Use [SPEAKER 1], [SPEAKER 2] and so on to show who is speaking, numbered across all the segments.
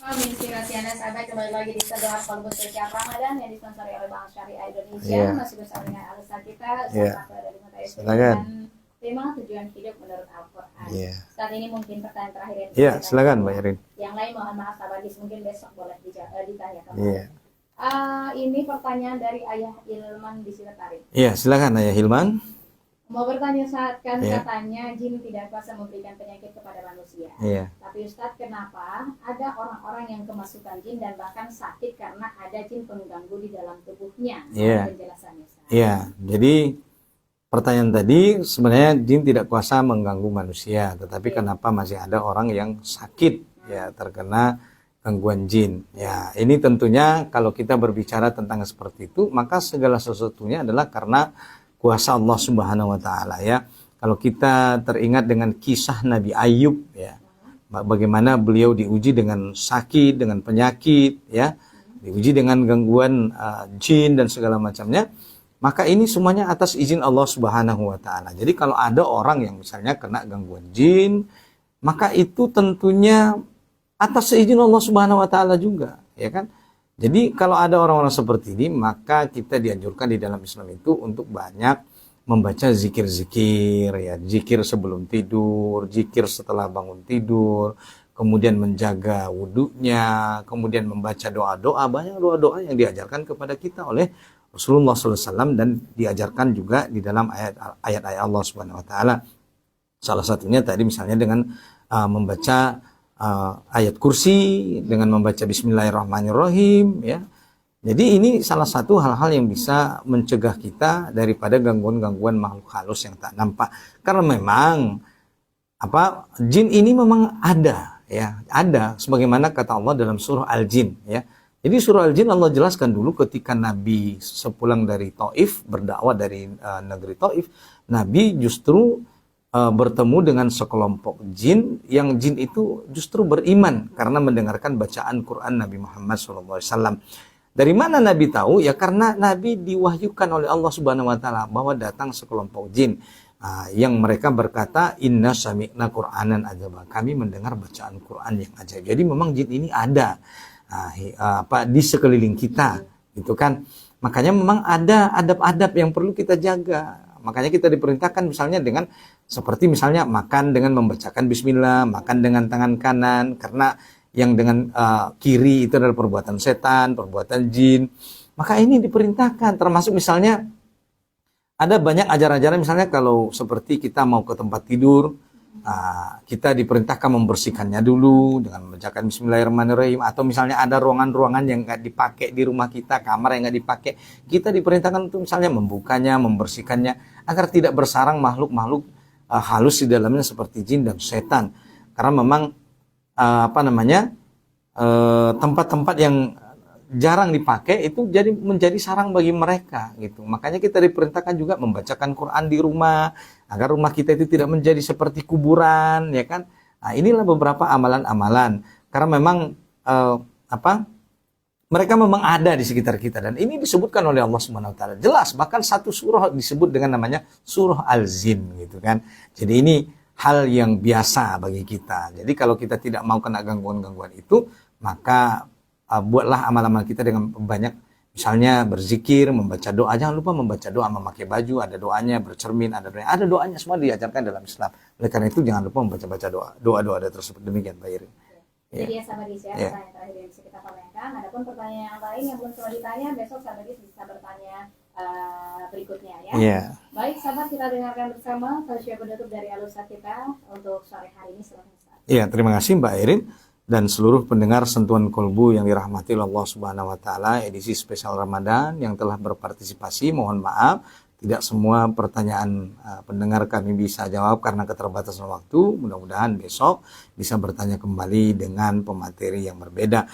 [SPEAKER 1] Inspirasi Anda sahabat kembali lagi di Sedoar Kolbu Setiap Ramadan yang disponsori oleh Bank Syariah Indonesia. Masih bersama dengan alasan kita dari Materi dan tema tujuan hidup menurut Al-Quran. Saat ini mungkin pertanyaan terakhir yang
[SPEAKER 2] silakan Mbak Erin.
[SPEAKER 1] Yang lain mohon maaf Tabagis, mungkin besok boleh ditanyakan. Ini pertanyaan dari Ayah Ilman di Siletari.
[SPEAKER 2] Silakan Ayah Ilman.
[SPEAKER 1] Mau bertanya saat katanya jin tidak kuasa memberikan penyakit kepada manusia. Tapi Ustadz, kenapa ada orang-orang yang kemasukan jin dan bahkan sakit karena ada jin pengganggu di dalam tubuhnya? Penjelasannya.
[SPEAKER 2] Jadi pertanyaan tadi sebenarnya jin tidak kuasa mengganggu manusia, tetapi kenapa masih ada orang yang sakit terkena gangguan jin? Ini tentunya kalau kita berbicara tentang seperti itu, maka segala sesuatunya adalah karena kuasa Allah Subhanahu wa taala Kalau kita teringat dengan kisah Nabi Ayub bagaimana beliau diuji dengan sakit, dengan penyakit diuji dengan gangguan jin dan segala macamnya, maka ini semuanya atas izin Allah Subhanahu wa taala. Jadi kalau ada orang yang misalnya kena gangguan jin, maka itu tentunya atas izin Allah Subhanahu wa taala juga, kan? Jadi kalau ada orang-orang seperti ini, maka kita dianjurkan di dalam Islam itu untuk banyak membaca zikir-zikir, zikir sebelum tidur, zikir setelah bangun tidur, kemudian menjaga wudunya, kemudian membaca doa-doa, banyak doa-doa yang diajarkan kepada kita oleh Rasulullah SAW dan diajarkan juga di dalam ayat-ayat Allah Subhanahu Wa Taala. Salah satunya tadi misalnya dengan membaca ayat kursi, dengan membaca Bismillahirrahmanirrahim Jadi ini salah satu hal-hal yang bisa mencegah kita daripada gangguan-gangguan makhluk halus yang tak nampak. Karena memang jin ini memang ada ada sebagaimana kata Allah dalam surah Al-Jin Jadi surah Al-Jin Allah jelaskan dulu ketika Nabi sepulang dari Taif, berdakwah dari negeri Taif, Nabi justru bertemu dengan sekelompok jin, yang jin itu justru beriman karena mendengarkan bacaan Quran Nabi Muhammad SAW. Dari mana Nabi tahu? Karena Nabi diwahyukan oleh Allah Subhanahu Wa Taala bahwa datang sekelompok jin yang mereka berkata, Inna sami'na Qur'anan ajaba, kami mendengar bacaan Quran yang ajaib. Jadi memang jin ini ada di sekeliling kita, gitu kan? Makanya memang ada adab-adab yang perlu kita jaga. Makanya kita diperintahkan misalnya dengan seperti misalnya makan dengan membacakan bismillah, makan dengan tangan kanan, karena yang dengan kiri itu adalah perbuatan setan, perbuatan jin. Maka ini diperintahkan, termasuk misalnya ada banyak ajaran-ajaran misalnya kalau seperti kita mau ke tempat tidur, kita diperintahkan membersihkannya dulu dengan membacakan Bismillahirrahmanirrahim. Atau misalnya ada ruangan-ruangan yang nggak dipakai di rumah kita, kamar yang nggak dipakai, kita diperintahkan untuk misalnya membukanya, membersihkannya agar tidak bersarang makhluk-makhluk halus di dalamnya seperti jin dan setan. Karena memang tempat-tempat yang jarang dipakai itu menjadi sarang bagi mereka gitu. Makanya kita diperintahkan juga membacakan Quran di rumah agar rumah kita itu tidak menjadi seperti kuburan, kan? Inilah beberapa amalan-amalan karena memang mereka memang ada di sekitar kita dan ini disebutkan oleh Allah Subhanahu Wa Taala jelas, bahkan satu surah disebut dengan namanya surah Al-Jin gitu kan. Jadi ini hal yang biasa bagi kita. Jadi kalau kita tidak mau kena gangguan-gangguan itu, maka buatlah amal-amal kita dengan banyak, misalnya berzikir, membaca doa. Jangan lupa membaca doa, memakai baju, ada doanya, bercermin, ada doanya, semua diajarkan dalam Islam. Oleh karena itu jangan lupa membaca doa tersebut. Demikian Pak Irin.
[SPEAKER 1] Jadi sahabat pertanyaan terakhir yang bisa kita komenkan. Adapun pertanyaan yang lain yang belum sempat ditanya, besok sahabat bisa bertanya berikutnya Baik sahabat, kita dengarkan bersama tausiah penutup dari alusa kita untuk sore hari ini. Silakan.
[SPEAKER 2] Terima kasih Mbak Irin dan seluruh pendengar Sentuhan Kolbu yang dirahmati Allah Subhanahu Wa Taala, edisi spesial Ramadan yang telah berpartisipasi. Mohon maaf tidak semua pertanyaan pendengar kami bisa jawab karena keterbatasan waktu. Mudah-mudahan besok bisa bertanya kembali dengan pemateri yang berbeda.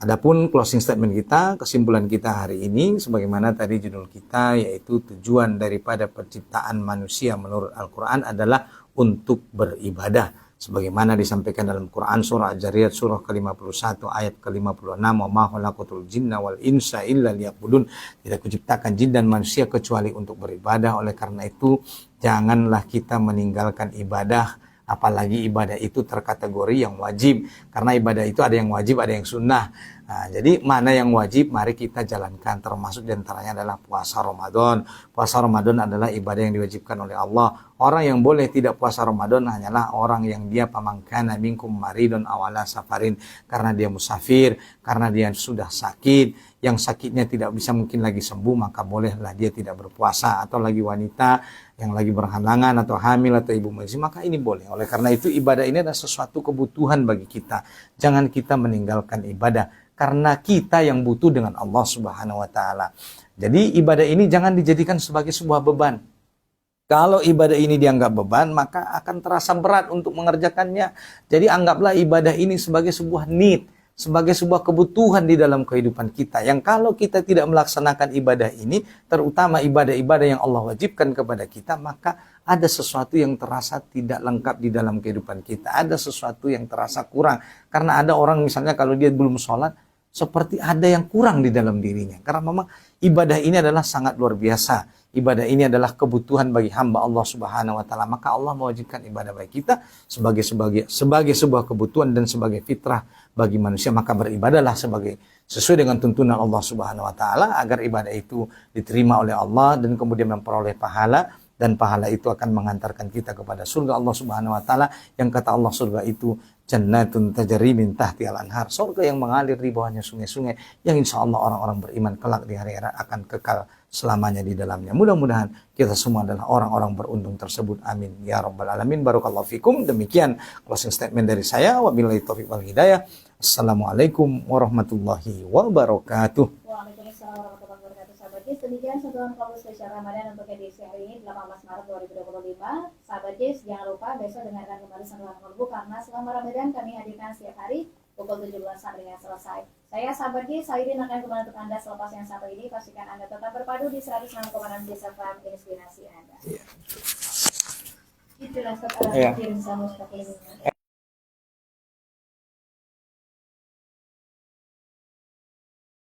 [SPEAKER 2] Adapun closing statement kita, kesimpulan kita hari ini sebagaimana tadi judul kita, yaitu tujuan daripada penciptaan manusia menurut Al-Quran adalah untuk beribadah. Sebagaimana disampaikan dalam Quran surah Al-Jariyat surah ke-51 ayat ke-56, wa ma khalaqatul jinna wal insa illa liya'budun. Tidak kuciptakan jin dan manusia kecuali untuk beribadah. Oleh karena itu janganlah kita meninggalkan ibadah apalagi ibadah itu terkategori yang wajib, karena ibadah itu ada yang wajib, ada yang sunnah. Nah, jadi mana yang wajib mari kita jalankan, termasuk diantaranya adalah puasa Ramadan. Puasa Ramadan adalah ibadah yang diwajibkan oleh Allah. Orang yang boleh tidak puasa Ramadan hanyalah orang yang dia pamangkana minkum maridun awala safarin, karena dia musafir, karena dia sudah sakit, yang sakitnya tidak bisa mungkin lagi sembuh, maka bolehlah dia tidak berpuasa, atau lagi wanita yang lagi berhalangan atau hamil atau ibu menyusui, maka ini boleh. Oleh karena itu ibadah ini adalah sesuatu kebutuhan bagi kita. Jangan kita meninggalkan ibadah karena kita yang butuh dengan Allah Subhanahu wa taala. Jadi ibadah ini jangan dijadikan sebagai sebuah beban. Kalau ibadah ini dianggap beban, maka akan terasa berat untuk mengerjakannya. Jadi anggaplah ibadah ini sebagai sebuah need, sebagai sebuah kebutuhan di dalam kehidupan kita. Yang kalau kita tidak melaksanakan ibadah ini, terutama ibadah-ibadah yang Allah wajibkan kepada kita, maka ada sesuatu yang terasa tidak lengkap di dalam kehidupan kita. Ada sesuatu yang terasa kurang. Karena ada orang misalnya kalau dia belum sholat, seperti ada yang kurang di dalam dirinya. Karena memang ibadah ini adalah sangat luar biasa. Ibadah ini adalah kebutuhan bagi hamba Allah Subhanahu wa taala. Maka Allah mewajibkan ibadah bagi kita sebagai sebuah kebutuhan dan sebagai fitrah bagi manusia. Maka beribadahlah sesuai dengan tuntunan Allah Subhanahu wa taala agar ibadah itu diterima oleh Allah dan kemudian memperoleh pahala, dan pahala itu akan mengantarkan kita kepada surga Allah Subhanahu wa taala, yang kata Allah surga itu jannatun tajri min tahtiha al-anhar, surga yang mengalir di bawahnya sungai-sungai, yang insya Allah orang-orang beriman kelak di hari akhirat akan kekal selamanya di dalamnya. Mudah-mudahan kita semua adalah orang-orang beruntung tersebut. Amin ya rabbal alamin. Barakallahu fikum. Demikian closing statement dari saya. Wabillahi taufiq wal hidayah. Assalamualaikum warahmatullahi wabarakatuh.
[SPEAKER 1] Waalaikumsalam warahmatullahi wabarakatuh. Sahabat Jis, demikian sentuhan kamu spesial Ramadan untuk edisi hari ini 18 Maret 2025. Sahabat Jis, jangan lupa besok dengarkan kembali sentuhan kalbu, karena selama Ramadan kami hadirkan setiap hari pukul 17 sampai dengan selesai. Saya sahabat Jis, saya Irin akan kembali untuk Anda selepas yang satu ini. Pastikan Anda tetap berpadu di 106,6 Jis FM, inspirasi Anda. Itulah setelah kirim sama